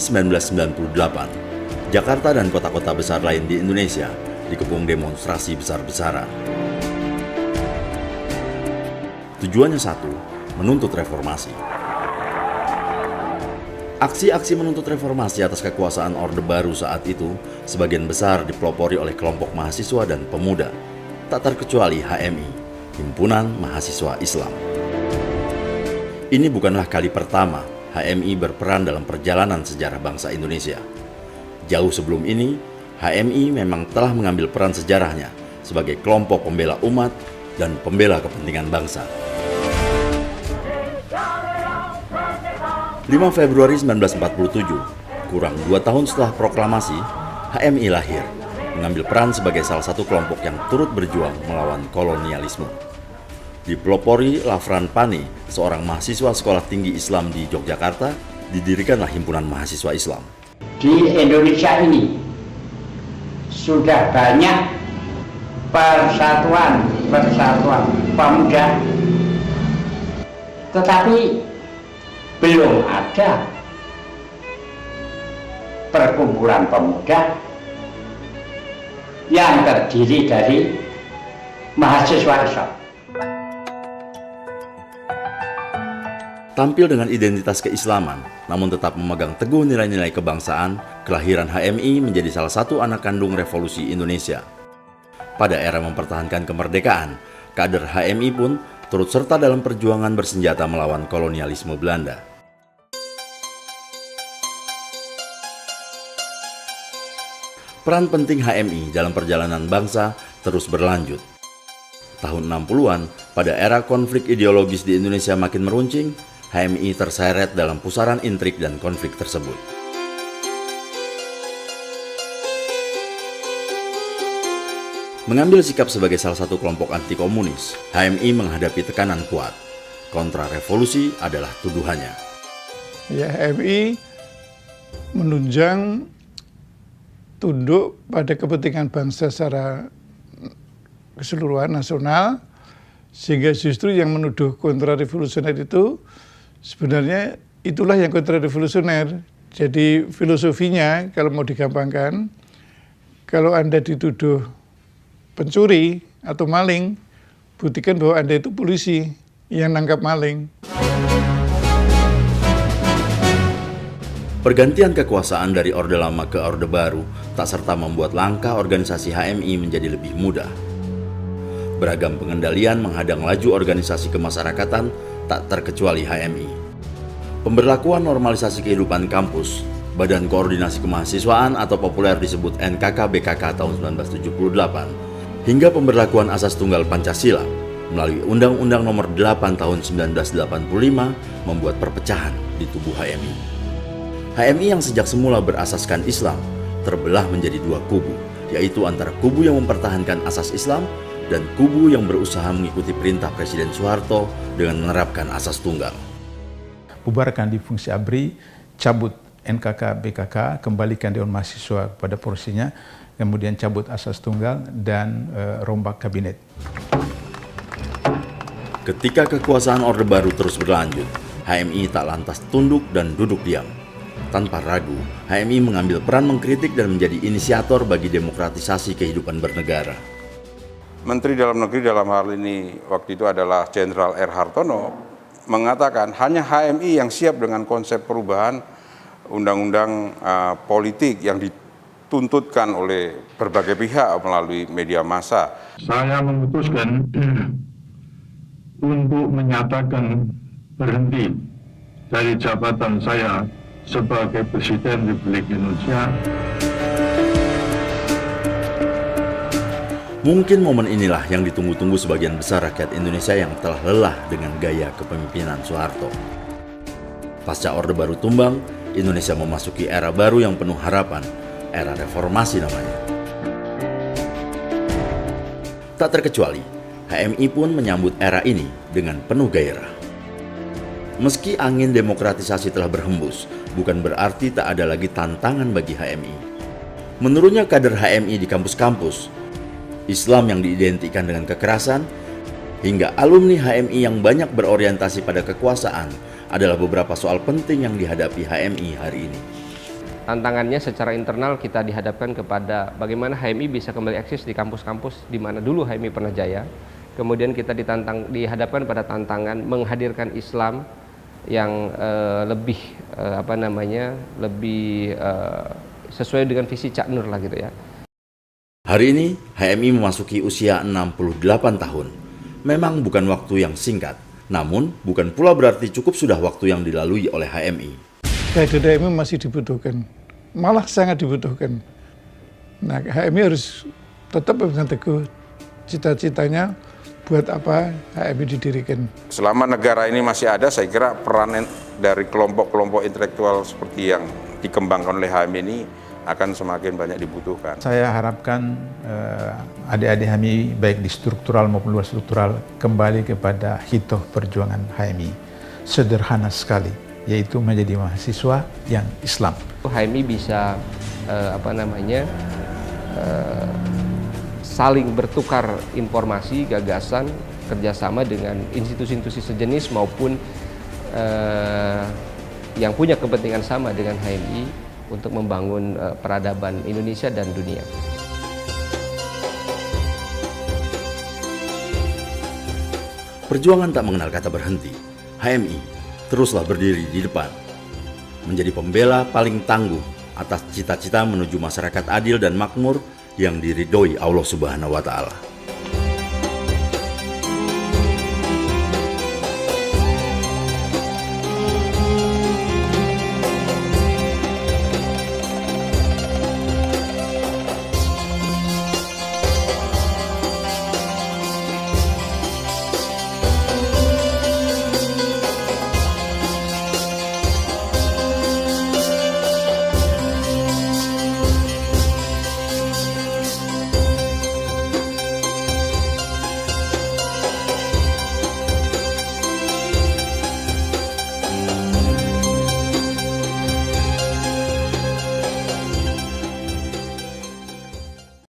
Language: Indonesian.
1998, Jakarta dan kota-kota besar lain di Indonesia dikepung demonstrasi besar-besaran. Tujuannya satu, menuntut reformasi. Aksi-aksi menuntut reformasi atas kekuasaan Orde Baru saat itu sebagian besar dipelopori oleh kelompok mahasiswa dan pemuda, tak terkecuali HMI, Himpunan Mahasiswa Islam. Ini bukanlah kali pertama HMI berperan dalam perjalanan sejarah bangsa Indonesia. Jauh sebelum ini, HMI memang telah mengambil peran sejarahnya sebagai kelompok pembela umat dan pembela kepentingan bangsa. 5 Februari 1947, kurang 2 tahun setelah proklamasi, HMI lahir, mengambil peran sebagai salah satu kelompok yang turut berjuang melawan kolonialisme. Dipelopori Lafran Pani, seorang mahasiswa sekolah tinggi Islam di Yogyakarta, didirikanlah Himpunan Mahasiswa Islam. Di Indonesia ini sudah banyak persatuan pemuda, tetapi belum ada perkumpulan pemuda yang terdiri dari mahasiswa Islam. Tampil dengan identitas keislaman, namun tetap memegang teguh nilai-nilai kebangsaan, kelahiran HMI menjadi salah satu anak kandung revolusi Indonesia. Pada era mempertahankan kemerdekaan, kader HMI pun turut serta dalam perjuangan bersenjata melawan kolonialisme Belanda. Peran penting HMI dalam perjalanan bangsa terus berlanjut. Tahun 60-an, pada era konflik ideologis di Indonesia makin meruncing, HMI terseret dalam pusaran intrik dan konflik tersebut. Mengambil sikap sebagai salah satu kelompok anti komunis, HMI menghadapi tekanan kuat. Kontra-revolusi adalah tuduhannya. Ya, HMI menunjang tunduk pada kepentingan bangsa secara keseluruhan nasional, sehingga justru yang menuduh kontra-revolusioner itu sebenarnya itulah yang kontra-revolusioner. Jadi filosofinya kalau mau digampangkan, kalau Anda dituduh pencuri atau maling, buktikan bahwa Anda itu polisi yang nangkap maling. Pergantian kekuasaan dari Orde Lama ke Orde Baru tak serta membuat langkah organisasi HMI menjadi lebih mudah. Beragam pengendalian menghadang laju organisasi kemasyarakatan tak terkecuali HMI. Pemberlakuan normalisasi kehidupan kampus, Badan Koordinasi Kemahasiswaan atau populer disebut NKK-BKK tahun 1978, hingga pemberlakuan asas tunggal Pancasila melalui Undang-Undang Nomor 8 Tahun 1985 membuat perpecahan di tubuh HMI. HMI yang sejak semula berasaskan Islam terbelah menjadi dua kubu, yaitu antara kubu yang mempertahankan asas Islam dan kubu yang berusaha mengikuti perintah Presiden Soeharto dengan menerapkan asas tunggal. Bubarkan di fungsi ABRI, cabut NKK-BKK, kembalikan Dewan Mahasiswa pada porsinya, kemudian cabut asas tunggal dan rombak kabinet. Ketika kekuasaan Orde Baru terus berlanjut, HMI tak lantas tunduk dan duduk diam. Tanpa ragu, HMI mengambil peran mengkritik dan menjadi inisiator bagi demokratisasi kehidupan bernegara. Menteri Dalam Negeri dalam hal ini waktu itu adalah Jenderal R. Hartono mengatakan hanya HMI yang siap dengan konsep perubahan undang-undang politik yang dituntutkan oleh berbagai pihak melalui media massa. Saya memutuskan untuk menyatakan berhenti dari jabatan saya sebagai Presiden Republik Indonesia. Mungkin momen inilah yang ditunggu-tunggu sebagian besar rakyat Indonesia yang telah lelah dengan gaya kepemimpinan Soeharto. Pasca Orde Baru tumbang, Indonesia memasuki era baru yang penuh harapan, era reformasi namanya. Tak terkecuali, HMI pun menyambut era ini dengan penuh gairah. Meski angin demokratisasi telah berhembus, bukan berarti tak ada lagi tantangan bagi HMI. Menurutnya kader HMI di kampus-kampus, Islam yang diidentikan dengan kekerasan, hingga alumni HMI yang banyak berorientasi pada kekuasaan adalah beberapa soal penting yang dihadapi HMI hari ini. Tantangannya secara internal kita dihadapkan kepada bagaimana HMI bisa kembali eksis di kampus-kampus di mana dulu HMI pernah jaya. Kemudian kita dihadapkan pada tantangan menghadirkan Islam yang lebih sesuai dengan visi Cak Nur lah gitu ya. Hari ini HMI memasuki usia 68 tahun. Memang bukan waktu yang singkat, namun bukan pula berarti cukup sudah waktu yang dilalui oleh HMI. Kehadiran HMI masih dibutuhkan, malah sangat dibutuhkan. Nah, HMI harus tetap berpegang teguh cita-citanya buat apa HMI didirikan. Selama negara ini masih ada, saya kira peran dari kelompok-kelompok intelektual seperti yang dikembangkan oleh HMI ini akan semakin banyak dibutuhkan. Saya harapkan adik-adik HMI baik di struktural maupun luar struktural kembali kepada hitoh perjuangan HMI. Sederhana sekali, yaitu menjadi mahasiswa yang Islam. HMI bisa saling bertukar informasi, gagasan, kerjasama dengan institusi-institusi sejenis maupun yang punya kepentingan sama dengan HMI untuk membangun peradaban Indonesia dan dunia. Perjuangan tak mengenal kata berhenti. HMI teruslah berdiri di depan, menjadi pembela paling tangguh atas cita-cita menuju masyarakat adil dan makmur yang diridhoi Allah Subhanahu wa Ta'ala.